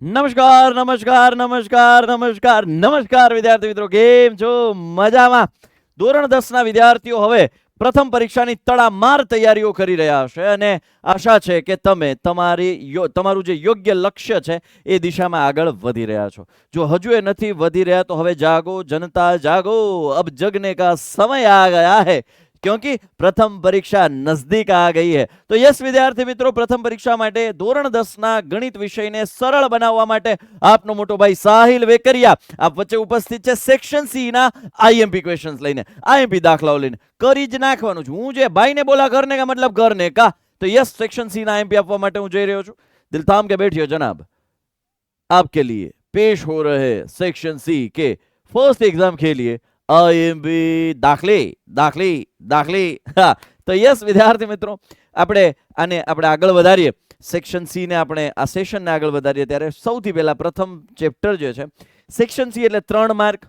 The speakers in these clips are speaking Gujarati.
નમસ્કાર નમસ્કાર નમસ્કાર નમસ્કાર નમસ્કાર વિદ્યાર્થી મિત્રો, કેમ છો? મજામાં? ધોરણ 10 ના વિદ્યાર્થીઓ હવે પ્રથમ પરીક્ષાની તડામાર તૈયારીઓ કરી રહ્યા હશે અને આશા છે કે તમે તમારું જે યોગ્ય લક્ષ્ય છે એ દિશામાં આગળ વધી રહ્યા છો. જો હજુ એ નથી વધી રહ્યા તો હવે જાગો જનતા જાગો, અબ જગને કા સમય આ ગયા હૈ, क्योंकि प्रथम परीक्षा नजदीक आ गई है. तो यस विद्यार्थी મિત્રો, प्रथम परीक्षा માટે ધોરણ 10 ના ગણિત વિષયને સરળ બનાવવા માટે આપનો મોટો ભાઈ સાહિલ વેકરિયા આપ વચ્ચે ઉપસ્થિત છે. સેક્શન સી ના આઈએમપી ક્વેશ્ચન્સ લઈને, આઈએમપી દાખલાઓ લઈને કરી જ નાખવાનું છે. હું જે ભાઈને બોલા કરને કા મતલબ કરને કા, તો यस सेक्शन सी ના आईएमपी આપવા માટે હું જઈ રહ્યો છું. દિલ થામ કે बैठिए जनाब, आपके लिए पेश हो रहे सेक्शन सी के फर्स्ट एग्जाम के लिए आईएमपी दाखली. તો યસ વિદ્યાર્થી મિત્રો, આપણે આગળ વધારીએ. સેક્શન સી ને આપણે આ સેશનને આગળ વધારીએ ત્યારે સૌથી પહેલા પ્રથમ ચેપ્ટર જે છે સેક્શન સી એટલે 3 mark.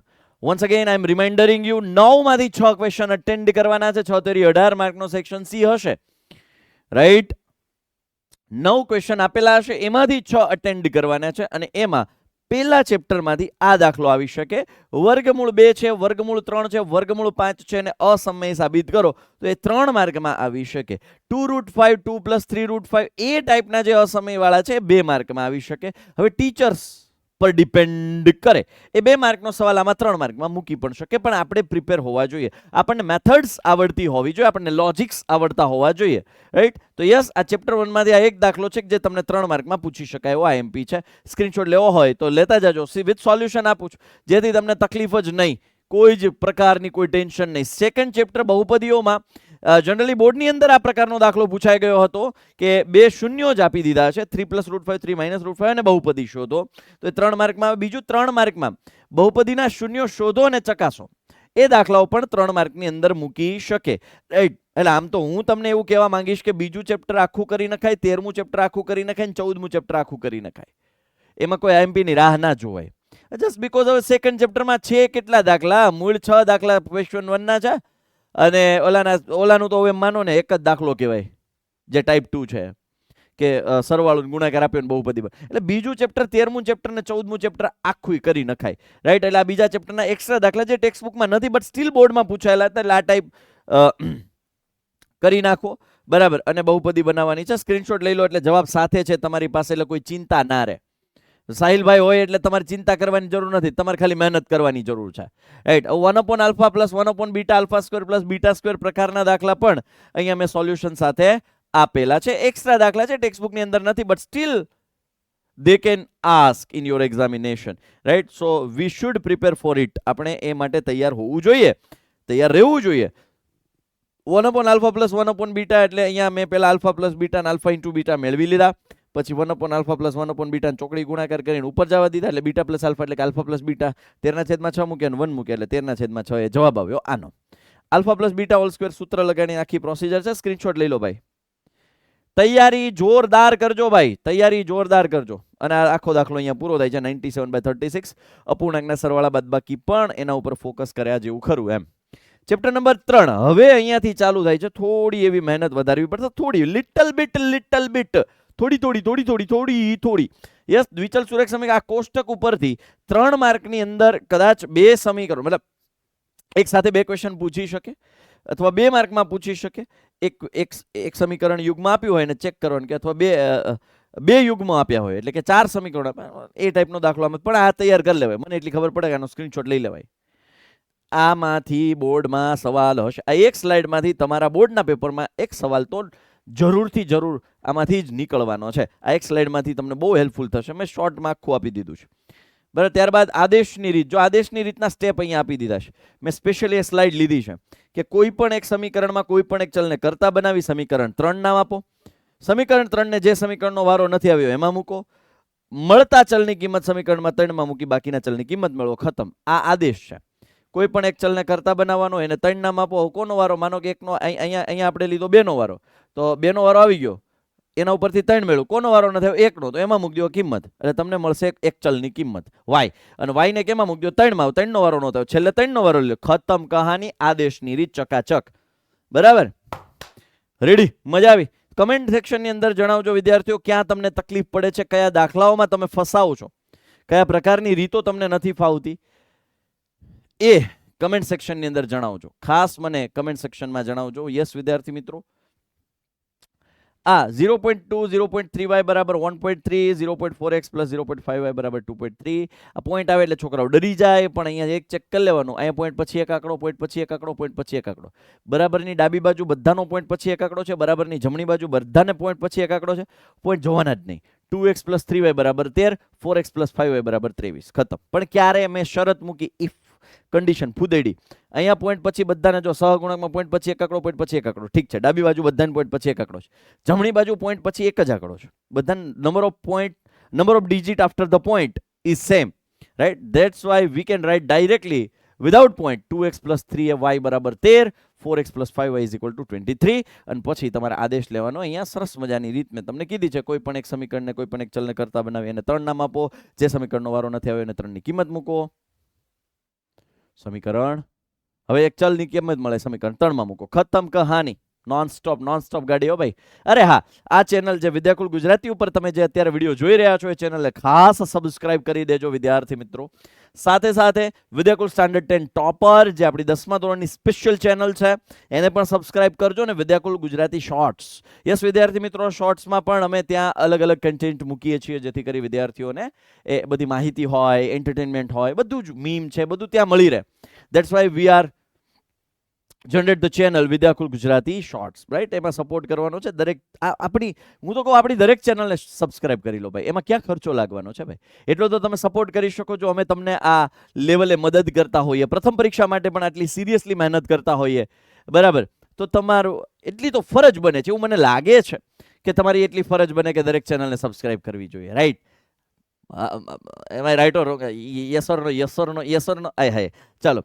Once again I am reminding you, 9 માંથી 6 ક્વેશ્ચન અટેન્ડ કરવાના છે. 6 તેરી 18 માર્કનો સેક્શન સી હશે, રાઈટ? 9 ક્વેશ્ચન આપેલા હશે, એમાંથી 6 અટેન્ડ કરવાના છે અને એમાં પહેલા ચેપ્ટરમાંથી આ દાખલો આવી શકે. વર્ગમૂળ 2 છે, વર્ગમૂળ 3 છે, વર્ગમૂળ 5 છે અને અસમય સાબિત કરો, તો એ 3 માર્કમાં આવી શકે. 2√5 2 + 3√5 એ ટાઈપના જે અસમય વાળા છે 2 માર્કમાં આવી શકે. હવે ટીચર્સ પર ડિપેન્ડ કરે, એ 2 માર્કનો સવાલ આમાં 3 માર્કમાં મૂકી પણ શકે, પણ આપણે પ્રિપેર હોવા જોઈએ. આપણને મેથડ્સ આવડતી હોવી જોઈએ, આપણને લોજિક્સ આવડતા હોવા જોઈએ, રાઈટ? તો યસ, આ ચેપ્ટર 1 માંથી આ એક દાખલો છે જે તમને 3 માર્કમાં પૂછી શકાય એવો આઈએમપી છે. સ્ક્રીનશોટ લેવો હોય તો લેતા જાજો, વિથ સોલ્યુશન આપું છું, જેથી તમને તકલીફ જ નહીં, કોઈ જ પ્રકારની કોઈ ટેન્શન નહીં. સેકન્ડ ચેપ્ટર બહુપદીઓમાં જનરલી બોર્ડની અંદર આ પ્રકારનો દાખલો પૂછાઈ ગયો હતો કે 2 શૂન્યો જ આપી દીધા છે, 3 + √5 3 - √5 અને બહુપદી શોધો, તો એ 3 માર્કમાં. બીજું 3 માર્કમાં બહુપદીના શૂન્યો શોધો અને ચકાસો, એ દાખલાઓ પણ 3 માર્કની અંદર મૂકી શકે, રાઈટ? એટલે આમ તો હું તમને એવું કહેવા માંગીશ કે બીજું ચેપ્ટર આખું કરી નખાય, 13મું ચેપ્ટર આખું કરી નખાય, 14મું ચેપ્ટર આખું કરી નખાય, એમાં કોઈ આઈએમપી ની રાહ ના જોવાય. જસ્ટ બીકોઝ હવે સેકન્ડ ચેપ્ટરમાં છે કેટલા દાખલા, મૂળ 6 દાખલા ક્વેશ્ચન 1 ના છે અને ઓલાનું તો હવે માનો ને એક જ દાખલો કહેવાય જે ટાઈપ 2 છે કે સરવાળો ગુણાકાર આપ્યો ને બહુપદીમાં. એટલે બીજું ચેપ્ટર 13મું ચેપ્ટર ને 14મું ચેપ્ટર આખું કરી નખાય, રાઈટ? એટલે આ બીજા ચેપ્ટરના એક્સ્ટ્રા દાખલા જે ટેક્સ્ટ બુકમાં નથી બટ સ્ટીલ બોર્ડમાં પૂછાયેલા હતા, એટલે આ ટાઈપ કરી નાખો, બરાબર? અને બહુપદી બનાવવાની છે. સ્ક્રીનશોટ લઈ લો એટલે જવાબ સાથે છે તમારી પાસે, એટલે કોઈ ચિંતા ના રહે. સાહિલભાઈ હોય એટલે તમારે ચિંતા કરવાની જરૂર નથી, તમારે ખાલી મહેનત કરવાની જરૂર છે, રાઈટ? 1/α + 1/β α² + β² પ્રકારના દાખલા પણ અહીંયા મેં સોલ્યુશન સાથે આપેલા છે. એક્સ્ટ્રા દાખલા છે, ટેક્સ્ટ બુકની અંદર નથી, but still they can ask in your examination, right? So we should prepare for it. આપણે એ માટે તૈયાર હોવું જોઈએ, તૈયાર રહેવું જોઈએ. 1/α + 1/β એટલે અહીંયા મેં પહેલા α + β અને α × β મેળવી લીધા, પછી 1/α + 1/β ચોકડી ગુણાકાર કરીને ઉપર જવા દીધા, એટલે β + α એટલે કે α + β 13/6 મૂક્યા અને 1 મૂક્યા એટલે 13/6 એ જવાબ આવ્યો આનો. α + β² સૂત્ર લગાડીને આખી પ્રોસિજર છે. સ્ક્રીનશોટ લઈ લો ભાઈ. તૈયારી જોરદાર કરજો ભાઈ, તૈયારી જોરદાર કરજો. અને આ આખો દાખલો અહીંયા પૂરો થાય છે. 97/36 અપૂર્ણાંકના સરવાળા બાદબાકી પણ એના ઉપર ફોકસ કર્યા જેવું ખરું એમ. ચેપ્ટર નંબર 3 હવે અહીંયાથી ચાલુ થાય છે. થોડી એવી મહેનત વધારવી પડશે, થોડી, લિટલ બીટ, થોડી. યસ, દ્વિચલ સુરેખ સમીકરણ, આ કોષ્ટક ઉપરથી 3 માર્કની અંદર કદાચ 2 સમીકરણ, મતલબ એક સાથે 2 ક્વેશ્ચન પૂછી શકે અથવા 2 માર્કમાં પૂછી શકે. એક સમીકરણ યુગ્મ આપ્યું હોય ને ચેક કરવાનું, કે અથવા બે યુગ્મ આપ્યા હોય એટલે કે 4 સમીકરણ આપ્યા, એ ટાઈપનો દાખલો પણ આ તૈયાર કરી લેવાય. મને એટલી ખબર પડે કે આનો સ્ક્રીનશોટ લઈ લેવાય. આમાંથી બોર્ડમાં સવાલ હશે, આ એક સ્લાઇડમાંથી તમારા બોર્ડના પેપરમાં એક સવાલ તો જરૂરથી જરૂર આમાંથી જ નીકળવાનો છે. આ એક સ્લાઇડમાંથી તમને બહુ હેલ્પફુલ થશે. મેં શોર્ટમાં આખું આપી દીધું છે, બરાબર? ત્યારબાદ આદેશની રીત, જો આદેશની રીતના સ્ટેપ અહીંયા આપી દીધા છે. મેં સ્પેશિયલી એ સ્લાઇડ લીધી છે કે કોઈ પણ એક સમીકરણમાં કોઈ પણ એક ચલને કરતા બનાવી સમીકરણ 3 નામ આપો, સમીકરણ 3 ને જે સમીકરણનો વારો નથી આવ્યો એમાં મૂકો, મળતા ચલની કિંમત સમીકરણમાં 3 માં મૂકી બાકીના ચલની કિંમત મેળવો, ખતમ. આ આદેશ છે. કોઈ પણ એક ચલને કરતા બનાવવાનો, એને 3 નામ આપો. કોનો વારો? માનો કે એકનો, અહીંયા આપણે લીધો 2 નો વારો, તો 2 નો વારો આવી ગયો, એના ઉપરથી 3 મેળવું. કોનો વારો ન થયો? 1 નો, તો એમાં મૂકી દો કિંમત, એટલે તમને મળશે એક ચલની કિંમત y, અને y ને કેમાં મૂકી દો? 3 માં. 3 નો વારો ન થયો, છેલ્લે 3 નો વારો લ્યો, ખતમ કહાની. આદેશની રીત ચકાચક, બરાબર? રેડી? મજા આવી? કમેન્ટ સેક્શનની અંદર જણાવજો વિદ્યાર્થીઓ, ક્યાં તમને તકલીફ પડે છે, કયા દાખલાઓમાં તમે ફસાવો છો, કયા પ્રકારની રીતો તમને નથી ફાવતી, એ કમેન્ટ સેક્શનની અંદર જણાવજો. ખાસ મને કમેન્ટ સેક્શનમાં જણાવજો. યસ વિદ્યાર્થી મિત્રો, આ 0.2 0.3y બરાબર 1.3 0.4x પ્લસ 0.5y બરાબર 2.3 આ પોઈન્ટ આવે એટલે છોકરાઓ ડરી જાય, પણ અહીંયા એક ચેક કરી લેવાનું. અહીંયા પોઈન્ટ પછી એક આંકડો, પોઈન્ટ પછી એક આંકડો, પોઈન્ટ પછી એક આંકડો. બરાબરની ડાબી બાજુ બધાનો પોઈન્ટ પછી એક આંકડો છે, બરાબરની જમણી બાજુ બધાને પોઈન્ટ પછી એક આંકડો છે. પોઈન્ટ જોવાના જ નહીં. 2x પ્લસ 3y બરાબર 13, 4x પ્લસ 5y બરાબર 23, ખતમ. પણ ક્યારે મેં શરત મૂકી, ઇફ કન્ડિશન ફૂદેડી. અહીંયા પોઈન્ટ પછી બધાને જો સહગુણકમાં પોઈન્ટ પછી એક આંકડો, પોઈન્ટ પછી એક આંકડો, ઠીક છે. ડાબી બાજુ બધાને પોઈન્ટ પછી એક આંકડો છે, જમણી બાજુ પોઈન્ટ પછી એક જ આંકડો છે. બધા number of digit after the point is same, right? That's why we can write directly without point 2x plus 3y બરાબર 13, 4x plus 5y is equal to 23. અને પછી તમારે આદેશ લેવાનો. અહીંયા સરસ મજાની રીત મેં તમને કીધી છે. કોઈ પણ એક સમીકરણને કોઈ પણ એક ચલને કરતા બનાવી અને 3 નામ આપો. જે સમીકરણનો વારો નથી આવ્યો એને 3 ની કિંમત મૂકો. સમીકરણ, હવે એક ચલની કિંમત મળે, સમીકરણ 3 માં મૂકો, ખતમ કહાની. નોન સ્ટોપ ગાડી હો ભાઈ. અરે હા, આ ચેનલ જે વિદ્યાકુલ ગુજરાતી ઉપર તમે જે અત્યારે વિડીયો જોઈ રહ્યા છો, એ ચેનલને ખાસ સબસ્ક્રાઇબ કરી દેજો વિદ્યાર્થી મિત્રો. સાથે સાથે વિદ્યાકુલ સ્ટાન્ડર્ડ 10 ટોપર જે આપણી 10મા ધોરણની સ્પેશિયલ ચેનલ છે, એને પણ સબસ્ક્રાઇબ કરજો. ને વિદ્યાકુલ ગુજરાતી શોર્ટ્સ, યસ વિદ્યાર્થી મિત્રો, શોર્ટ્સમાં પણ અમે ત્યાં અલગ અલગ કન્ટેન્ટ મૂકીએ છીએ, જેથી કરી વિદ્યાર્થીઓને એ બધી માહિતી હોય, એન્ટરટેનમેન્ટ હોય, બધું જ મીમ છે, બધું ત્યાં મળી રહે. That's why we are generate the channel Vidyakul Gujarati shorts, right? એમાં સપોર્ટ કરવાનો છે. દરેક આપણી, હું તો કહું આપણી દરેક ચેનલને સબસ્ક્રાઇબ કરી લો ભાઈ. એમાં ક્યાં ખર્ચો લાગવાનો છે ભાઈ? એટલો તો તમે સપોર્ટ કરી શકો છો. અમે તમને આ લેવલે મદદ કરતા હોઈએ, પ્રથમ પરીક્ષા માટે પણ આટલી સિરિયસલી મહેનત કરતા હોઈએ, બરાબર? તો તમારું એટલી તો ફરજ બને છે, એવું મને લાગે છે કે તમારી એટલી ફરજ બને કે દરેક ચેનલને સબસ્ક્રાઇબ કરવી જોઈએ, right? Am I right or wrong? Yes or no? આય હાય. ચાલો,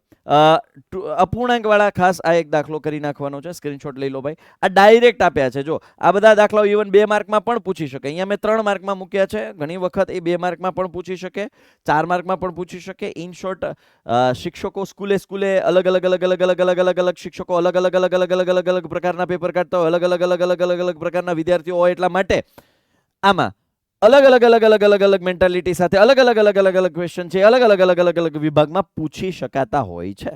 અપૂર્ણાંક વાળા ખાસ આ એક દાખલો કરી નાખવાનો છે. સ્ક્રીનશોટ લઈ લો ભાઈ. આ ડાયરેક્ટ આપ્યા છે. જો આ બધા દાખલાઓ ઇવન 2 માર્કમાં પણ પૂછી શકે. અહીંયા મેં 3 માર્કમાં મૂક્યા છે. ઘણી વખત એ 2 માર્કમાં પણ પૂછી શકે, 4 માર્કમાં પણ પૂછી શકે. ઇન શોર્ટ, શિક્ષકો સ્કૂલે અલગ અલગ શિક્ષકો અલગ પ્રકારના પેપર કાઢતા હોય, અલગ પ્રકારના વિદ્યાર્થીઓ હોય, એટલા માટે આમાં અલગ મેન્ટાલિટી સાથે અલગ ક્વેશ્ચન છે, અલગ વિભાગમાં પૂછી શકાતા હોય છે.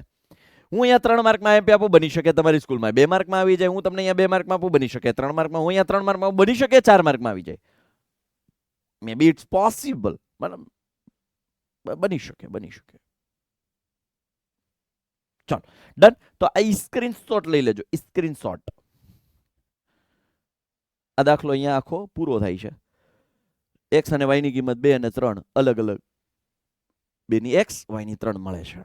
હું અહીંયા 3 માર્કમાં આપી આપું, બની શકે તમારી સ્કૂલમાં 2 માર્કમાં આવી જાય. હું તમને અહીંયા 2 માર્કમાં આપું, બની શકે 3 માર્કમાં. હું અહીંયા 3 માર્કમાં, બની શકે 4 માર્કમાં આવી જાય. મે બી ઇટ્સ પોસિબલ, બની શકે. ચાલો ડન. તો આ સ્ક્રીનશોટ લઈ લેજો, સ્ક્રીનશોટ. આ દાખલો અહીંયા આખો પૂરો થાય છે. x અને y ની કિંમત 2 અને 3 અલગ 2 ની x, y ની 3 મળે છે.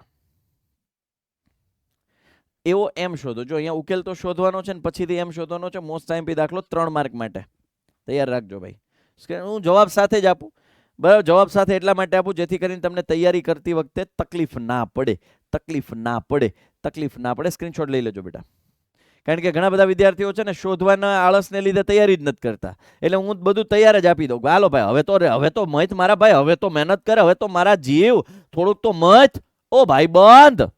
એવો એમ શોધો. જો અહીંયા ઉકેલ તો શોધવાનો છે ને પછીથી એમ શોધવાનો છે. મોસ્ટ ટાઈમ દાખલો 3 માર્ક માટે તૈયાર રાખજો ભાઈ. હું જવાબ સાથે જ આપું, બરાબર? જવાબ સાથે એટલા માટે આપું જેથી કરીને તમને તૈયારી કરતી વખતે તકલીફ ના પડે. સ્ક્રીનશોટ લઈ લેજો બેટા. કારણ કે ઘણા બધા વિદ્યાર્થીઓ છે ને, શોધવાના આળસને લીધે તૈયારી જ નથી કરતા. એટલે હું બધું તૈયાર જ આપી દઉં. હાલો ભાઈ, હવે તો મત મારા ભાઈ, હવે તો મહેનત કરે, હવે તો મારા જીવ, થોડુંક તો મત, ઓ ભાઈ બંધ,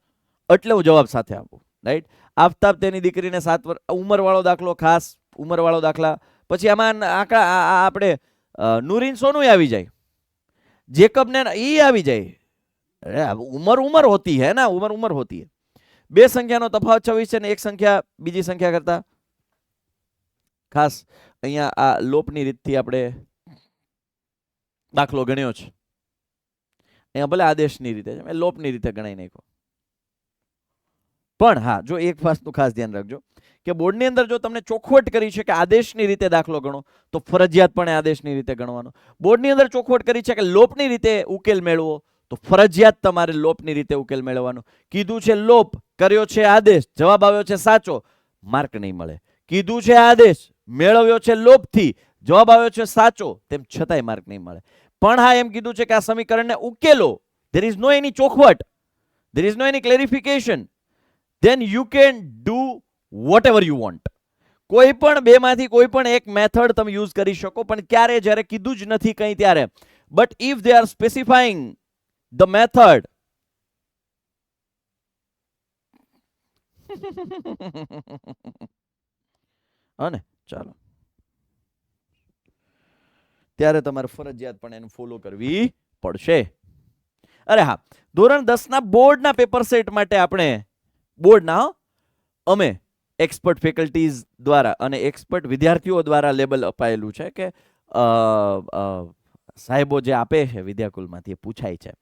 એટલે હું જવાબ સાથે આપું, રાઈટ? આફતાબ તેની દીકરીને 7 વર્ષ, ઉંમરવાળો દાખલો, ખાસ ઉંમરવાળો દાખલા. પછી આમાં આંકડા આપણે નૂરીન સોનું આવી જાય, જેકબ ને એ આવી જાય. ઉમર હોતી હે ના, ઉમર હોતી હે. 2 સંખ્યાનો તફાવત 26 છે ને એક સંખ્યા બીજી સંખ્યા કરતા. ખાસ અહીંયા આ લોપની રીતથી આપણે દાખલો ગણ્યો છે. અહીંયા ભલે આદેશની રીતે છે, મેં લોપની રીતે ગણાઈ નાખ્યો. પણ હા, જો એક વાતનું ખાસ ધ્યાન રાખજો કે બોર્ડની અંદર જો તમને ચોખવટ કરી છે કે આદેશની રીતે દાખલો ગણો, તો ફરજિયાતપણે આદેશની રીતે ગણવાનો. બોર્ડની અંદર ચોખવટ કરી છે કે લોપની રીતે ઉકેલ મેળવો, તો ફરજિયાત તમારે લોપની રીતે ઉકેલ મેળવવાનો. કીધું છે લોપ, કર્યો છે આદેશ, જવાબ આવ્યો છે સાચો, માર્ક નહીં મળે. કીધું છે આદેશ, મેળવ્યો છે લોપથી, જવાબ આવ્યો છે સાચો, તેમ છતાંય માર્ક નહીં મળે. પણ હા, એમ કીધું છે કે આ સમીકરણને ઉકેલો, there is no any ચોખવટ, there is no any clarification, then you can do whatever you want. કોઈ પણ બેમાંથી કોઈ પણ એક મેથડ તમે યુઝ કરી શકો, પણ ક્યારે? જ્યારે કીધું જ નથી કંઈ ત્યારે. But if they are specifying the method, અને ચાલો ત્યારે તમારે ફરજિયાતપણે એને ફોલો કરવી પડશે. અરે હા, ધોરણ 10 ના બોર્ડના પેપર સેટ માટે આપણે બોર્ડના અમે એક્સપર્ટ ફેકલ્ટીઝ દ્વારા અને એક્સપર્ટ વિદ્યાર્થીઓ દ્વારા લેબલ અપાયેલું છે કે સાહેબો જે આપે છે વિદ્યાકુલમાંથી એ પૂછાય છે.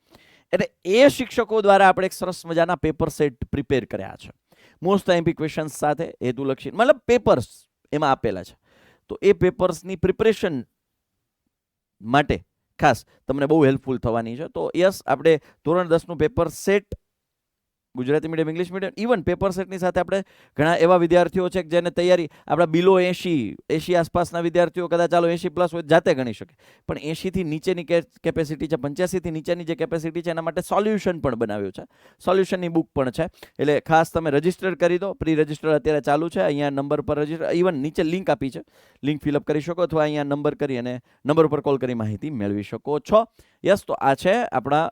એટલે એ શિક્ષકો દ્વારા આપણે એક સરસ મજાના પેપર સેટ પ્રિપેર કર્યા છે મોસ્ટ આઈએમપી ક્વેશ્ચન્સ સાથે, હેતુલક્ષી, મતલબ પેપર્સ એમાં આપેલા છે. તો એ પેપર્સની પ્રિપરેશન માટે ખાસ તમને બહુ હેલ્પફુલ થવાની છે. તો યસ, આપણે ધોરણ 10નું paper set Gujarati medium, English medium, even paper સેટની સાથે આપણે ઘણા એવા વિદ્યાર્થીઓ છે કે જેને તૈયારી આપણા બિલો 80 આસપાસના વિદ્યાર્થીઓ કદાચ ચાલો 80+ હોય જાતે ગણી શકે, પણ 80 થી નીચેની કેપેસિટી છે, 85 થી નીચેની જે કેપેસિટી છે એના માટે સોલ્યુશન પણ બનાવ્યું છે, સોલ્યુશનની બુક પણ છે. એટલે ખાસ તમે રજીસ્ટર કરી દો. પ્રી રજીસ્ટર અત્યારે ચાલુ છે. અહીંયા નંબર પર રજીસ્ટર, ઇવન નીચે લિંક આપી છે, લિંક ફિલઅપ કરી શકો અથવા અહીંયા નંબર કરી અને નંબર ઉપર કોલ કરી માહિતી મેળવી શકો છો. યસ, તો આ છે આપણા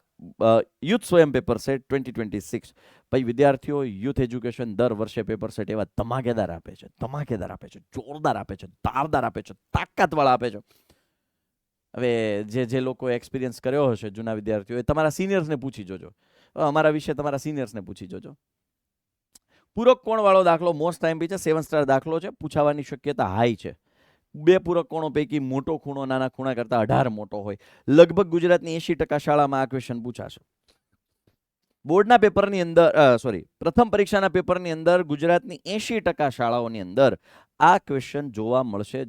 યુથ સ્વયં પેપર સેટ 2026. ભાઈ વિદ્યાર્થીઓ, યુથ એજ્યુકેશન દર વર્ષે પેપર સેટ એવા ધમાકેદાર આપે છે, જોરદાર આપે છે, ધારદાર આપે છે, તાકાતવાળા આપે છે. હવે જે લોકો એક્સપિરિયન્સ કર્યો હશે જૂના વિદ્યાર્થીઓ, તમારા સિનિયર્સને પૂછી જોજો, અમારા વિશે તમારા સિનિયર્સને પૂછી જોજો. પૂરક કોણ વાળો દાખલો મોસ્ટ આઈએમપી છે, 7 સ્ટાર દાખલો છે, પૂછાવાની શક્યતા હાઈ છે. 2 પૂરક કોણો પૈકી મોટો ખૂણો નાના ખૂણા કરતા 18 મોટો હોય. લગભગ ગુજરાતની 80% શાળામાં આ ક્વેશ્ચન પૂછાશે. બોર્ડના પેપરની અંદર પ્રથમ પરીક્ષાના પેપરની અંદર ગુજરાતની 80% શાળાઓની અંદર આ ક્વેશ્ચન જોવા મળશે.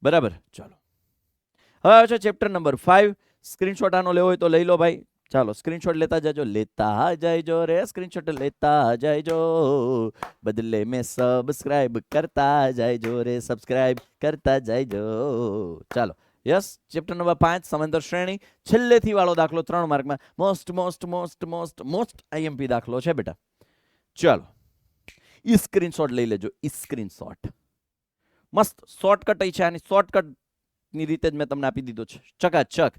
બરાબર, ચાલો હવે આવે છે ચેપ્ટર નંબર 5. સ્ક્રીનશોટ આનો લેવો હોય તો લઈ લો ભાઈ. ચાલો સ્ક્રીનશોટ લેતા જાયજો રે, સ્ક્રીનશોટ લેતા જાયજો, બદલે મેં સબસ્ક્રાઇબ કરતા જાયજો રે, સબસ્ક્રાઇબ કરતા જાયજો. ચાલો, યસ, ચેપ્ટર નંબર 5 સમાંતર શ્રેણી, છેલ્લેથી વાળો દાખલો 3 માર્કમાં, મોસ્ટ આઈએમપી દાખલો છે બેટા. ચાલો, ઈ સ્ક્રીનશોટ લઈ લેજો, ઈ સ્ક્રીનશોટ મસ્ત શોર્ટકટ છે. આની શોર્ટકટની રીતે જ મેં તમને આપી દીધો છે, ચકાચક.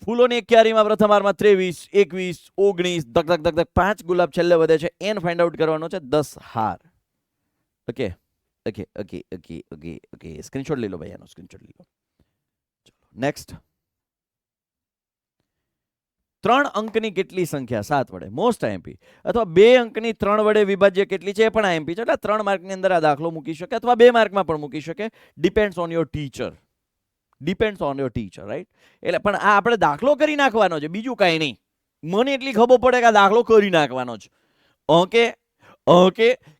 ફૂલોની એક ક્યારીમાં પ્રથમ હારમાં 23, 21, 19, ધક ધક 5 ગુલાબ છેલ્લે વધે છે. એન ફાઇન્ડ આઉટ કરવાનો છે, 10 હાર. ઓકે, સ્ક્રીનશોટ લઈ લો ભાઈ, એનો સ્ક્રીનશોટ લઈ લો. નેક્સ્ટ, 3 અંકની કેટલી સંખ્યા 7 વડે મોસ્ટ આઈએમપી અથવા 2 અંકની 3 વડે વિભાજ્ય કેટલી છે એ પણ આઈએમપી છે. એટલે 3 માર્કની અંદર આ દાખલો મૂકી શકે અથવા 2 માર્કમાં પણ મૂકી શકે. Depends on your teacher, right? એટલે પણ આ આપણે દાખલો કરી નાખવાનો છે, બીજું કાંઈ નહીં. મને એટલી ખબર પડે કે આ દાખલો કરી નાખવાનો છે. ઓકે,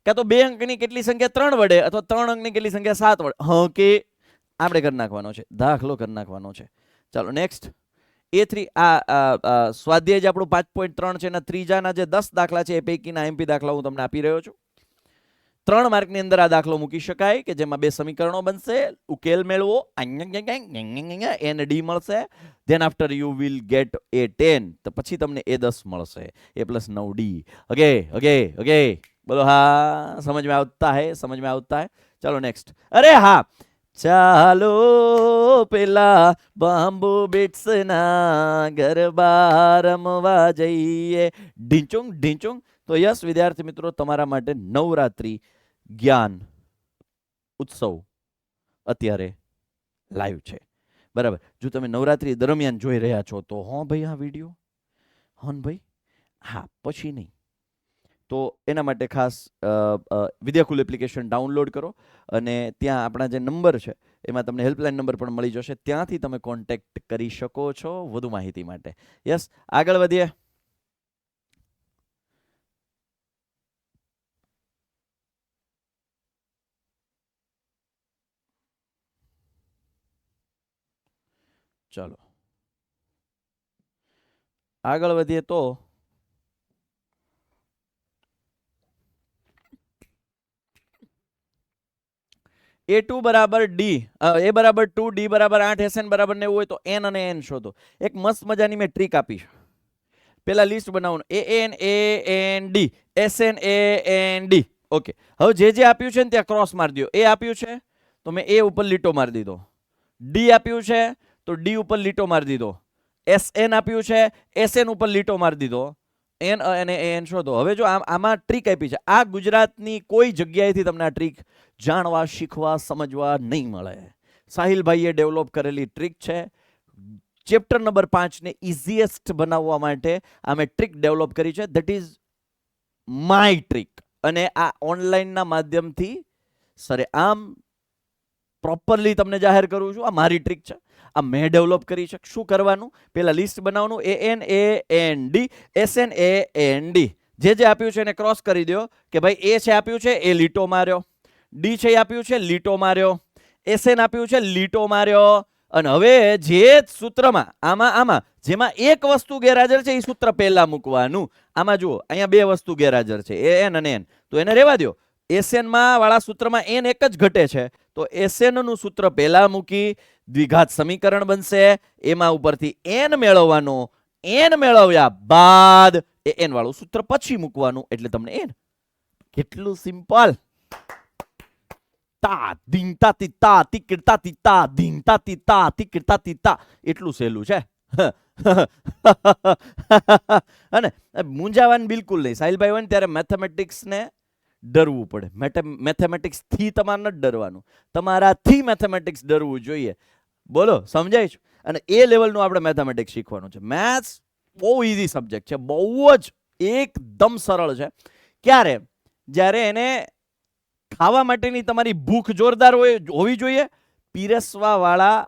કાં તો 2 અંકની કેટલી સંખ્યા 3 વડે અથવા 3 અંકની કેટલી સંખ્યા 7 વડે. ઓકે, આપણે કરી નાખવાનો છે, દાખલો કરી નાખવાનો છે. ચાલો નેક્સ્ટ, A3. આ સ્વાધ્યાય જે આપણું 5.3 છે એના ત્રીજાના જે 10 દાખલા છે એ પૈકીના આઈએમપી દાખલા હું તમને આપી રહ્યો છું. 3 માર્કની અંદર આ દાખલો મૂકી શકાય કે જેમાં 2 સમીકરણો બનશે, ઉકેલ મેળવો, n/d મળશે. Than after you will get A10, તો પછી તમને A10 મળશે, A+9D. ઓકે, બોલો હા, સમજ में આવતા है. ચાલો નેક્સ્ટ. અરે હા, ચાલો પેલા બાંબુ બિટ્સના ગરબા રમવા જઈએ, ઢીંચુંગ. તો યસ વિદ્યાર્થી મિત્રો, તમારા માટે નવરાત્રી જ્ઞાન ઉત્સવ અત્યારે લાઈવ છે. બરાબર, જો તમે નવરાત્રી દરમિયાન જોઈ રહ્યા છો તો ભાઈ આ વિડીયો ભાઈ, હા પછી નહીં. તો એના માટે ખાસ વિદ્યાકુલ એપ્લિકેશન ડાઉનલોડ કરો અને ત્યાં આપણા જે નંબર છે એમાં તમને હેલ્પલાઇન નંબર પણ મળી જશે, ત્યાંથી તમે કોન્ટેક્ટ કરી શકો છો વધુ માહિતી માટે. યસ, આગળ વધીએ. ચાલો આગળ વધીએ તો A2 બરાબર D, A બરાબર 2, D બરાબર 8, SN બરાબર 90 હોય તો N અને N શોધો. એક મસ્ત મજાની મેં ટ્રીક આપી છે. પેલા લિસ્ટ બનાવવાનું, AN D, SN D. Okay, હવે જે આપ્યું છે ને ત્યાં ક્રોસ મારી દો. A આપ્યું છે તો મેં A ઉપર લીટો મારી દીધો. D આપ્યું છે તો D ઉપર લીટો મારી દીધો. SN આપ્યું છે, SN ઉપર લીટો મારી દીધો. એન અને એન શોધો. હવે જો આમાં ટ્રીક આપી છે, આ ગુજરાતની કોઈ જગ્યાએથી તમને આ ટ્રીક જાણવા, શીખવા, સમજવા નહીં મળે. સાહિલભાઈએ ડેવલપ કરેલી ટ્રીક છે. ચેપ્ટર નંબર 5 ને ઇઝીએસ્ટ બનાવવા માટે અમે ટ્રીક ડેવલપ કરી છે. That is my trick. અને આ ઓનલાઈનના માધ્યમથી સરે આમ પ્રોપરલી તમને જાહેર કરું છું, આ મારી ટ્રીક છે, આ મેં ડેવલપ કરી છે. શું કરવાનું? પેલા લિસ્ટ બનાવવાનું, ANAND SNAND જે આપ્યું છે એને ક્રોસ કરી દો કે ભાઈ એ છે આપ્યું છે એ લીટો માર્યો, ડી છે આપ્યું છે લીટો માર્યો, SN આપ્યું છે લીટો માર્યો. અને હવે જે સૂત્રમાં આમાં જેમાં એક વસ્તુ ગેરહાજર છે એ સૂત્ર પહેલા મૂકવાનું. આમાં જુઓ અહીંયા બે વસ્તુ ગેરહાજર છે, AN અને N, તો એને રહેવા દો. SN માં વાળા સૂત્રમાં N એક જ ઘટે છે, તો SN નું સૂત્ર પહેલા મૂકી દ્વિઘાત સમીકરણ બનશે. એમાં ઉપરથી N મેળવવાનો, N મેળવ્યા બાદ એ N વાળું સૂત્ર પછી મૂકવાનું, એટલે તમને N. કેટલું સિમ્પલ. તા ધીંતા તીતા તીકડતા તીતા ધીંતા તીતા તીકડતા તીતા, એટલું સહેલું છે. અને મૂંઝાવાનું બિલકુલ નહીં. સાહિલભાઈ હોય ને ત્યારે મેથેમેટિક્સ ને ડરવું પડે. મેથેમેટિક્સ થી તમારે નથી ડરવાનું, તમારાથી મેથેમેટિક્સ ડરવું જોઈએ. બોલો, સમજાય છે? અને એ લેવલનું આપણે મેથેમેટિક્સ શીખવાનું છે. મેથ્સ બહુ ઇઝી સબ્જેક્ટ છે, બહુ જ એકદમ સરળ છે. ક્યારે? જ્યારે એને ખાવા માટેની તમારી ભૂખ જોરદાર હોવી જોઈએ, પીરસવા વાળા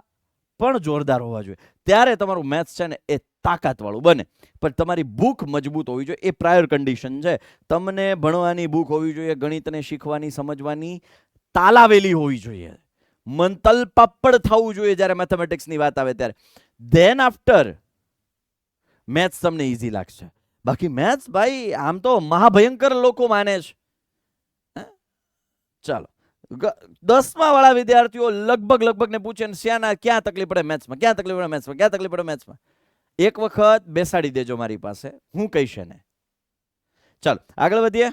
પણ જોરદાર હોવા જોઈએ, ત્યારે તમારું મેથ્સ છે ને એ તાકાતવાળું બને. પણ તમારી ભૂખ મજબૂત હોવી જોઈએ, એ પ્રાયર કન્ડિશન છે. તમને ભણવાની ભૂખ હોવી જોઈએ, ગણિતને શીખવાની, સમજવાની તાલાવેલી હોવી જોઈએ, મંતલ પાપડ થવું જોઈએ જ્યારે મેથેમેટિક્સની વાત આવે ત્યારે. ધેન આફ્ટર મેથ્સ તમને ઇઝી લાગશે. બાકી મેથ્સ ભાઈ આમ તો મહાભયંકર લોકો માને છે. ચાલો, 10મા વાળા વિદ્યાર્થીઓ લગભગ ને પૂછે શ્યાના ક્યાં તકલીફ પડે મેથ્સમાં, ક્યાં તકલીફ પડે મેથ્સમાં, ક્યાં તકલીફ પડે મેથ્સમાં. એક વખત બેસાડી દેજો મારી પાસે, હું કહીશ ને. ચાલો આગળ વધીએ.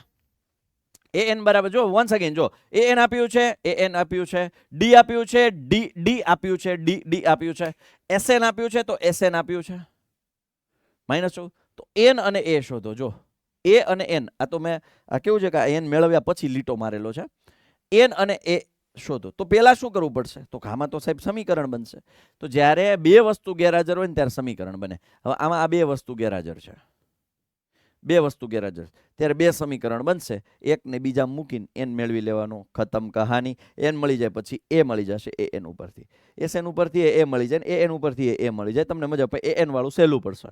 AN બરાબર, જો વન્સ અગેન, જો AN આપ્યું છે, AN આપ્યું છે, D આપ્યું છે, D આપ્યું છે, D આપ્યું છે, SN આપ્યું છે, તો SN આપ્યું છે -14. તો N અને A શોધો. જો A અને N, આ તો મેં કેવું છે કે N મેળવ્યા પછી લીટો મારેલો છે. N અને A શોધો. તો પેલા શું કરવું પડશે? તો આમાં તો સાહેબ સમીકરણ બનશે. તો જ્યારે બે વસ્તુ ગેરહાજર હોય ને ત્યારે સમીકરણ બને. હવે આમાં આ બે વસ્તુ ગેરહાજર છે, બે વસ્તુ ગેરહાજર, ત્યારે બે સમીકરણ બનશે. એક ને બીજા મૂકીને N મેળવી લેવાનો, ખતમ કહાની. N મળી જાય પછી A મળી જશે, AN ઉપરથી SN ઉપરથી A મળી જાય, ને AN ઉપરથી A મળી જાય. તમને મજા પડે. AN વાળું સહેલું પડશે,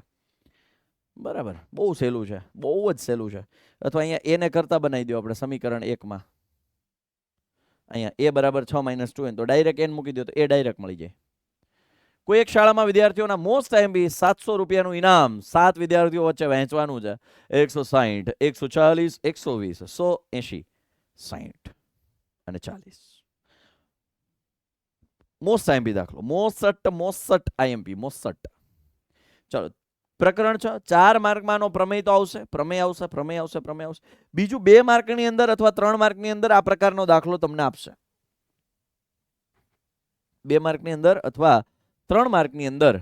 બરાબર, બહુ સહેલું છે, બહુ જ સહેલું છે. અથવા અહીંયા A ને કરતા બનાવી દો આપણે સમીકરણ 1 માં. અહીંયા A બરાબર 6 - 2 તો ડાયરેક્ટ N મૂકી દો તો A ડાયરેક્ટ મળી જાય. કોઈ એક શાળામાં વિદ્યાર્થીઓના મોસ્ટ IMP 700 રૂપિયાનું ઇનામ 7 વિદ્યાર્થીઓ વચ્ચે વહેંચવાનું છે. 160, 140, 120, 180, 60 અને 40. મોસ્ટ IMP દાખલો, મોસ્ટ IMP, મોસ્ટ. ચાલો, પ્રકરણ 6, 4 માર્કમાંનો પ્રમેય તો આવશે, પ્રમેય આવશે. બીજું 2 માર્કની અંદર અથવા 3 માર્કની અંદર આ પ્રકારનો દાખલો તમને આપશે. 2 માર્કની અંદર અથવા 3 માર્કની અંદર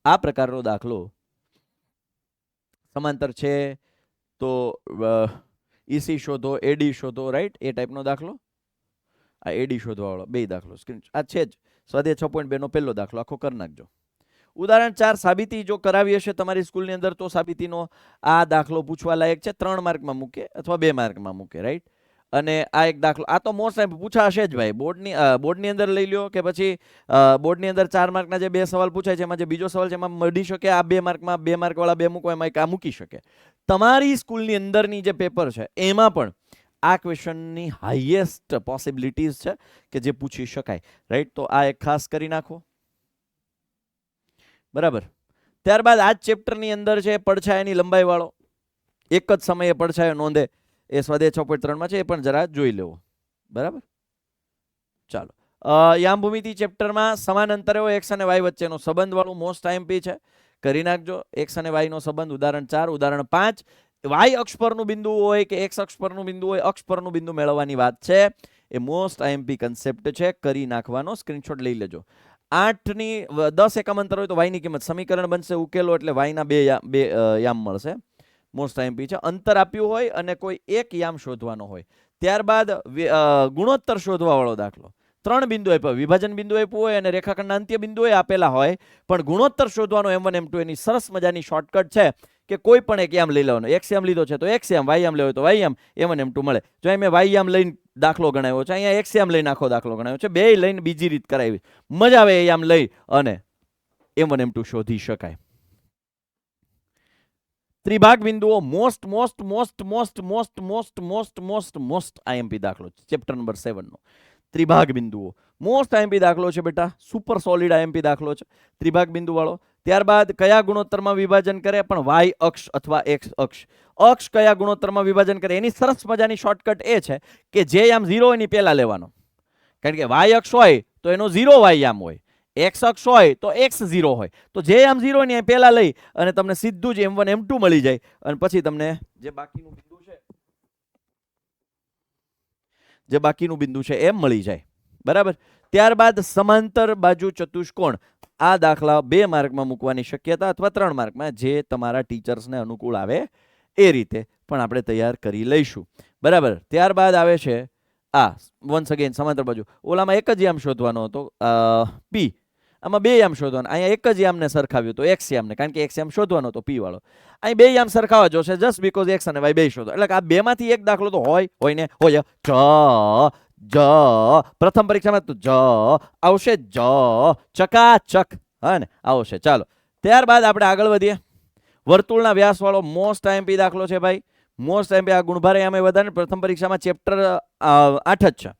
આ પ્રકારનો દાખલો સમાંતર છે તો EC શોધો, AD શોધો, રાઈટ, એ ટાઈપનો દાખલો. આ AD શોધવા વાળો બે દાખલો સ્ક્રીન આ છે જ. સ્વાધ્યાય 6.2 નો પહેલો દાખલો આખો કરી નાખજો. ઉદાહરણ 4, સાબિતી જો કરાવી હશે તમારી સ્કૂલની અંદર તો સાબિતીનો આ દાખલો પૂછવા લાયક છે. 3 માર્કમાં મૂકે અથવા 2 માર્કમાં મૂકે, રાઈટ. અને આ એક દાખલો, આ તો મોસ્ટ પૂછાશે જ ભાઈ. બોર્ડની અંદર લઈ લ્યો કે પછી બોર્ડની અંદર 4 માર્કના જે 2 સવાલ પૂછાય છે એમાં જે બીજો સવાલ છે એમાં મળી શકે. આ 2 માર્કમાં 2 માર્ક વાળા 2 મૂકો, એમાં એક આ મૂકી શકે. તમારી સ્કૂલની અંદરની જે પેપર છે એમાં પણ આ ક્વેશ્ચનની હાઈએસ્ટ પોસિબિલિટીઝ છે કે જે પૂછી શકાય, રાઈટ. તો આ એક ખાસ કરી નાખો, બરાબર. ત્યારબાદ આ જ ચેપ્ટરની અંદર છે પડછાયાની લંબાઈ વાળો, એક જ સમયે પડછાયો નોંધે, એ સ્વાધ્યાય 6.3 માં છે, એ પણ જરા જોઈ લેવો, બરાબર. ચાલો, યામ ભૂમિતિ ચેપ્ટરમાં સમાન અંતરે હોય x અને y વચ્ચેનો સંબંધ વાળું મોસ્ટ IMP છે, કરી નાખજો. x અને y નો સંબંધ, ઉદાહરણ 4. ઉદાહરણ 5, y અક્ષ પરનું બિંદુ હોય કે x અક્ષ પરનું બિંદુ હોય, અક્ષ પરનું બિંદુ મેળવવાની વાત છે. એ મોસ્ટ IMP કન્સેપ્ટ છે, કરી નાખવાનો, સ્ક્રીનશોટ લઈ લેજો. 8 ની 10 એકમ અંતર હોય તો y ની કિંમત, સમીકરણ બનશે, ઉકેલો એટલે y ના બે યામ મળશે. મોસ્ટ આઈએમપી છે. અંતર આપ્યું હોય અને કોઈ એક યામ શોધવાનો હોય. ત્યારબાદ ગુણોત્તર શોધવા વાળો દાખલો. 3 બિંદુ આપ્યા, વિભાજન બિંદુ આપ્યું હોય અને રેખાખંડના અંત્ય બિંદુએ આપેલા હોય, પણ ગુણોત્તર શોધવાનો M1 M2 એની સરસ મજાની શોર્ટકટ છે કે કોઈ પણ એક યામ લઈ લેવાનો. એક્સ યામ લીધો છે તો એક્સ યામ, વાય યામ લેવો તો વાય યામ, M1 M2 મળે. જો અહીં મેં વાય યામ લઈને દાખલો ગણાવ્યો છે, અહીંયા એક્સ યામ લઈને આખો દાખલો ગણાવ્યો છે. બે લઈને બીજી રીત કરાવી. મજા આવે એ યામ લઈ અને M1 M2 શોધી શકાય. ત્રિભાગ બિંદુઓ most most most most most most most most most IMP દાખલો છે, ચેપ્ટર નંબર 7 નો. ત્રિભાગ બિંદુઓ મોસ્ટ આઈએમપી દાખલો છે બેટા, સુપર સોલિડ આઈએમપી દાખલો છે, ત્રિભાગ બિંદુ વાળો. ત્યારબાદ કયા ગુણોત્તરમાં વિભાજન કરે, પણ વાય અક્ષ અથવા એક્સ અક્ષ. અક્ષ કયા ગુણોત્તરમાં વિભાજન કરે એની સરસ મજાની શોર્ટકટ એ છે કે જે યામ 0 એની પહેલા લેવાનો. કારણ કે વાય અક્ષ હોય તો એનો 0 વાય યામ હોય, એક્સ અક્ષ હોય તો એક્સ 0 હોય, તો જે આમ 0 ની પહેલા લઈ અને તમને સીધું જ M1 M2 મળી જાય અને પછી તમને જે બાકીનું બિંદુ છે એમ મળી જાય. બરાબર. ત્યારબાદ સમાંતર બાજુ ચતુષ્કોણ. આ દાખલા 2 માર્કમાં મૂકવાની શક્યતા અથવા 3 માર્કમાં, જે તમારા ટીચર્સને અનુકૂળ આવે એ રીતે પણ આપણે તૈયાર કરી લઈશું. બરાબર. ત્યારબાદ આવે છે વન્સ અગેન સમાંતર બાજુ. ઓલામાં એક જ યામ શોધવાનો હતો, પી. આમાં 2 યામ શોધવાના. અહીંયા એક જ યામને સરખાવ્યું તો એક્સ યામને, કારણ કે એક્સ યામ શોધવાનો હતો પી વાળો. અહીં 2 યામ સરખાવા જોશે જસ્ટ બીકોઝ એક્સ અને વાય 2 શોધો. એટલે કે આ 2 માંથી એક દાખલો તો હોય ને હોય. પ્રથમ પરીક્ષામાં તો આવશે ચકાચક. હા ને આવશે. ચાલો ત્યારબાદ આપણે આગળ વધીએ. વર્તુળના વ્યાસ વાળો મોસ્ટ આઈએમપી દાખલો છે ભાઈ. મોસ્ટ આઈએમપી આ ગુણભારે આમે વધારે પ્રથમ પરીક્ષામાં ચેપ્ટર 8 જ છે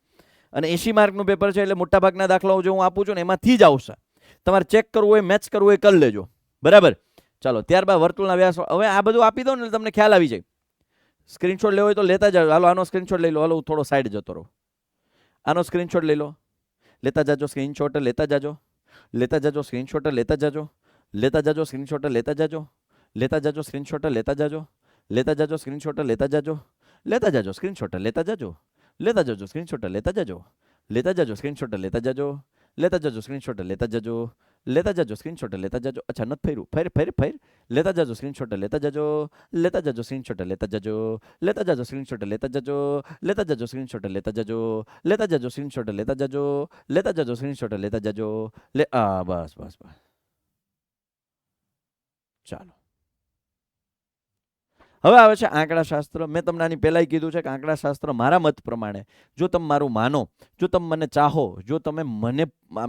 અને 80 માર્કનું પેપર છે, એટલે મોટાભાગના દાખલાઓ જે હું આપું છું ને એમાંથી જ આવશે. તમારે ચેક કરવું હોય, મેચ કરવું હોય કરી લેજો. બરાબર. ચાલો ત્યારબાદ વર્તુળના વ્યાસ. હવે આ બધું આપી દો ને તમને ખ્યાલ આવી જાય. સ્ક્રીનશોટ લેવો હોય તો લેતા જાઓ. હાલો આનો સ્ક્રીનશોટ લઈ લો. હાલો હું થોડો સાઈડ જતો રહું. આનો સ્ક્રીનશોટ લઈ લો. લેતા જાજો સ્ક્રીનશોટ, લેતા જાજો. લેતા જાજો સ્ક્રીનશોટ, લેતા જાજો. લેતા જાજો સ્ક્રીનશોટ, લેતા જાજો. લેતા જાજો સ્ક્રીનશોટ, લેતા જાજો. લેતા જાજો સ્ક્રીનશોટ, લેતા જાજો. લેતા જાજો સ્ક્રીનશોટ, લેતા જાજો. લેતા જાજો સ્ક્રીનશોટ, લેતા જાજો. લેતા જાજો સ્ક્રીનશોટ, લેતા જાજો. લેતા જાજો સ્ક્રીનશોટ, લેતા જાજો. લેતા જાજો સ્ક્રીનશોટ, લેતા જાજો. અચ્છા નથી ફેર્યું. ફેર. લેતા જાજો સ્ક્રીનશોટ, લેતા જાજો. લેતા જાજો સ્ક્રીનશોટ, લેતા જાજો. લેતા જાજો સ્ક્રીનશોટ, લેતા જાજો. લેતા જાજો સ્ક્રીનશોટ, લેતા જાજો. લેતા જાજો સ્ક્રીનશોટ, લેતા જાજો. લેતા જાજો સ્ક્રીનશોટ, લેતા જાજો. બસ. ચાલો હવે આવે છે આંકડાશાસ્ત્ર. મેં તમને આની પહેલાં કીધું છે કે આંકડાશાસ્ત્ર મારા મત પ્રમાણે, જો તમે મારું માનો, જો તમે મને ચાહો, જો તમે મને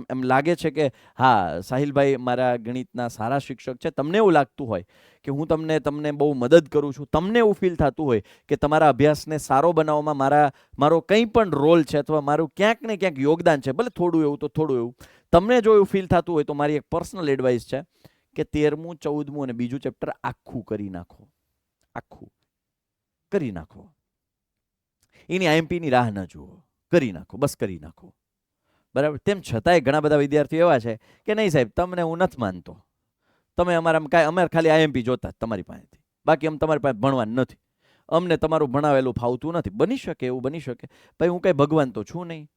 એમ લાગે છે કે હા સાહિલભાઈ મારા ગણિતના સારા શિક્ષક છે, તમને એવું લાગતું હોય કે હું તમને બહુ મદદ કરું છું, તમને એવું ફીલ થતું હોય કે તમારા અભ્યાસને સારો બનાવવામાં મારો કંઈ પણ રોલ છે અથવા મારું ક્યાંક ને ક્યાંક યોગદાન છે, ભલે થોડું એવું તો થોડું એવું, તમને જો એવું ફીલ થતું હોય તો મારી એક પર્સનલ એડવાઇસ છે કે 13મું 14મું અને બીજું ચેપ્ટર આખું કરી નાખો. આખું કરી નાખો. એની આઈએમપી ની રાહ ન જુઓ. કરી નાખો, બસ કરી નાખો. બરાબર. તેમ છતાંય ઘણા બધા વિદ્યાર્થીઓ એવા છે કે નહીં સાહેબ તમને હું નથી માનતો, તમે અમારે ખાલી આઈએમપી જોતા તમારી પાસેથી, બાકી અમે તમારી પાસે ભણવાનું નથી, અમને તમારું ભણાવેલું ફાવતું નથી. બની શકે, એવું બની શકે. ભાઈ હું કઈ ભગવાન તો છું નહીં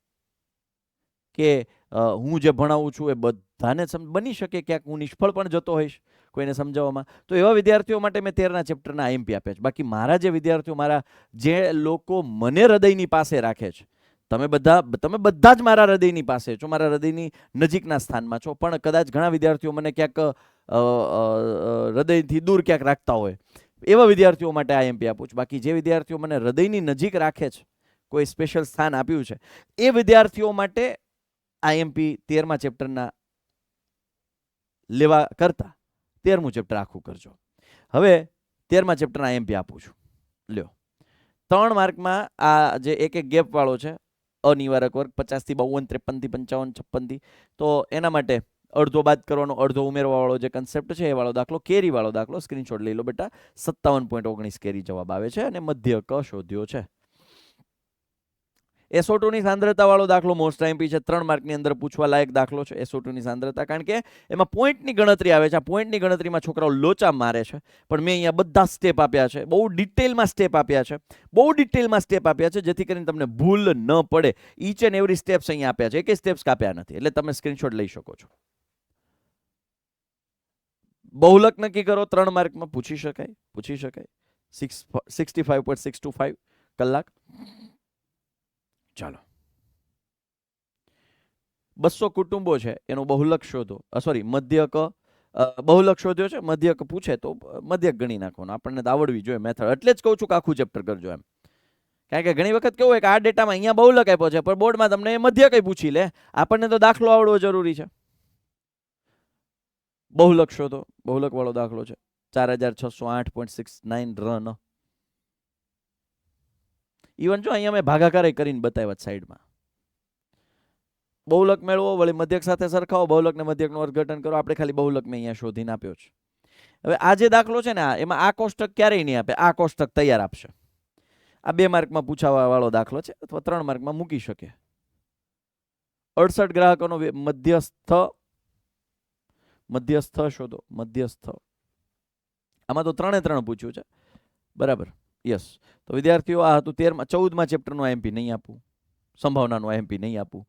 કે હું જે ભણાવું છું એ બધાને બની શકે ક્યાંક હું નિષ્ફળ પણ જતો હોઈશ કોઈને સમજાવવામાં. તો એવા વિદ્યાર્થીઓ માટે મેં 13ના ચેપ્ટરના આઈએમપી આપ્યા છે. બાકી મારા જે વિદ્યાર્થીઓ, જે લોકો મને હૃદયની પાસે રાખે છે, તમે બધા જ મારા હૃદયની પાસે છો, મારા હૃદયની નજીકના સ્થાનમાં છો, પણ કદાચ ઘણા વિદ્યાર્થીઓ મને ક્યાંક હૃદયથી દૂર ક્યાંક રાખતા હોય, એવા વિદ્યાર્થીઓ માટે આઈએમપી આપું છું. બાકી જે વિદ્યાર્થીઓ મને હૃદયની નજીક રાખે છે, કોઈ સ્પેશિયલ સ્થાન આપ્યું છે, એ વિદ્યાર્થીઓ માટે આઈએમપી 13મા ચેપ્ટરના લેવા કરતા 13મું ચેપ્ટર આખું કરજો. હવે 13મા ચેપ્ટરના આઈએમપી આપું છું. લ્યો 3 માર્કમાં આ જે એક ગેપ વાળો છે, અનિવારક વર્ગ 50 થી 52, 53 થી 55, 56 થી, તો એના માટે અડધો બાદ કરવાનો, અડધો ઉમેરવા વાળો જે કન્સેપ્ટ છે એ વાળો દાખલો, કેરી વાળો દાખલો. સ્ક્રીનશોટ લઈ લો બેટા. 57.19 કેરી જવાબ આવે છે અને મધ્ય ક શોધ્યો છે. SO2 ની સાંદ્રતા વાળો દાખલો મોસ્ટ આઈએમપી છે. 3 માર્કની અંદર પૂછવા લાયક દાખલો છે SO2 ની સાંદ્રતા, કારણ કે એમાં પોઈન્ટની ગણતરી આવે છે. આ પોઈન્ટની ગણતરીમાં છોકરાઓ લોચા મારે છે, પણ મેં અહીંયા બધા સ્ટેપ આપ્યા છે, બહુ ડિટેલમાં સ્ટેપ આપ્યા છે, જેથી કરીને તમને ભૂલ ન પડે. ઈચ એન્ડ એવરી સ્ટેપ્સ અહીંયા આપ્યા છે, એકે સ્ટેપ્સ કાપ્યા નથી, એટલે તમે સ્ક્રીનશોટ લઈ શકો છો. બહુલક નક્કી કરો 3 માર્કમાં પૂછી શકાય. 65.625 કલાક. ચાલો, 200 કુટુંબો છે એનું બહુલક શોધો. સોરી, મધ્યક. બહુલક શોધ્યો છે, મધ્યક પૂછે તો મધ્યક ગણી નાખવાનું. આપણને તો આવડવી જોઈએ મેથડ. એટલે જ કહું છું કે આખું ચેપ્ટર કરજો એમ. કારણ કે ઘણી વખત કેવું હોય કે આ ડેટામાં અહીંયા બહુલક આપ્યો છે પણ બોર્ડમાં તમને મધ્યક પૂછી લે. આપણને તો દાખલો આવડવો જરૂરી છે. બહુલક શોધો. બહુલક વાળો દાખલો છે 4608.69 રન. ઇવન જો અહીંયા મેં ભાગાકાર કરીને બતાવ્યા સાઈડમાં. બહુલક મેળવો, વળી મધ્યક સાથે સરખાવો, બહુલક ને મધ્યકનું અર્થઘટન કરો. આપણે ખાલી બહુલક મેં અહીંયા શોધીને આપ્યો છે. હવે આ જે દાખલો છે ને એમાં આ કોષ્ટક ક્યારેય નહીં આપે. આ કોષ્ટક તૈયાર આપશે. આ 2 માર્કમાં પૂછાવા વાળો દાખલો છે અથવા 3 માર્કમાં મૂકી શકે. 68 ગ્રાહકોનો મધ્યસ્થ શોધો. મધ્યસ્થ આમાં તો 3 પૂછ્યું છે. બરાબર, યસ. તો વિદ્યાર્થીઓ આ હતું 14મા ચેપ્ટરનું આઈએમપી. નહીં આપું, સંભાવનાનું આઈએમપી નહીં આપું.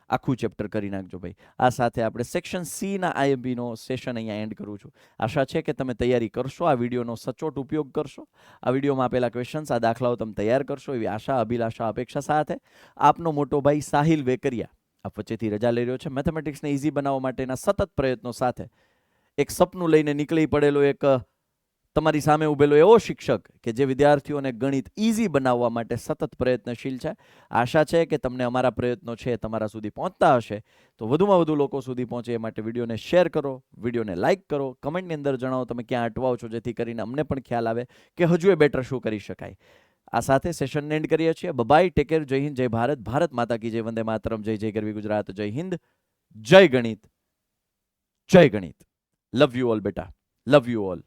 આખું ચેપ્ટર કરી નાખજો ભાઈ. આ સાથે આપણે સેક્શન સી ના આઈએમપીનો સેશન અહીંયા એન્ડ કરું છું. આશા છે કે તમે તૈયારી કરશો, આ વિડીયોનો સચોટ ઉપયોગ કરશો, આ વિડીયોમાં આપેલા ક્વેશ્ચન્સ, આ દાખલાઓ તમે તૈયાર કરશો એવી આશા, અભિલાષા, અપેક્ષા સાથે આપનો મોટો ભાઈ સાહિલ વેકરિયા આપ વચ્ચેથી રજા લઈ રહ્યો છે. મેથેમેટિક્સને ઇઝી બનાવવા માટેના સતત પ્રયત્નો સાથે એક સપનું લઈને નીકળી પડેલો, એક તમારી સામે ઉભેલો એવો શિક્ષક કે જે વિદ્યાર્થીઓને ગણિત ઇઝી બનાવવા માટે સતત પ્રયત્નશીલ છે. આશા છે કે તમને અમારા પ્રયત્નો છે તમારા સુધી પહોંચતા હશે. તો વધુમાં વધુ લોકો સુધી પહોંચે એ માટે વિડીયોને શેર કરો, વિડીયોને લાઇક કરો, કમેન્ટની અંદર જણાવો તમે ક્યાં અટવાઓ છો, જેથી કરીને અમને પણ ખ્યાલ આવે કે હજુ એ બેટર શું કરી શકાય. આ સાથે સેશનને એન્ડ કરીએ છીએ. બાય, ટેક કેર, જય હિન્દ, જય ભારત, ભારત માતા કી જય, વંદે માતરમ, જય જય ગરવી ગુજરાત, જય હિન્દ, જય ગણિત, જય ગણિત. લવ યુ ઓલ બેટા, લવ યુ ઓલ.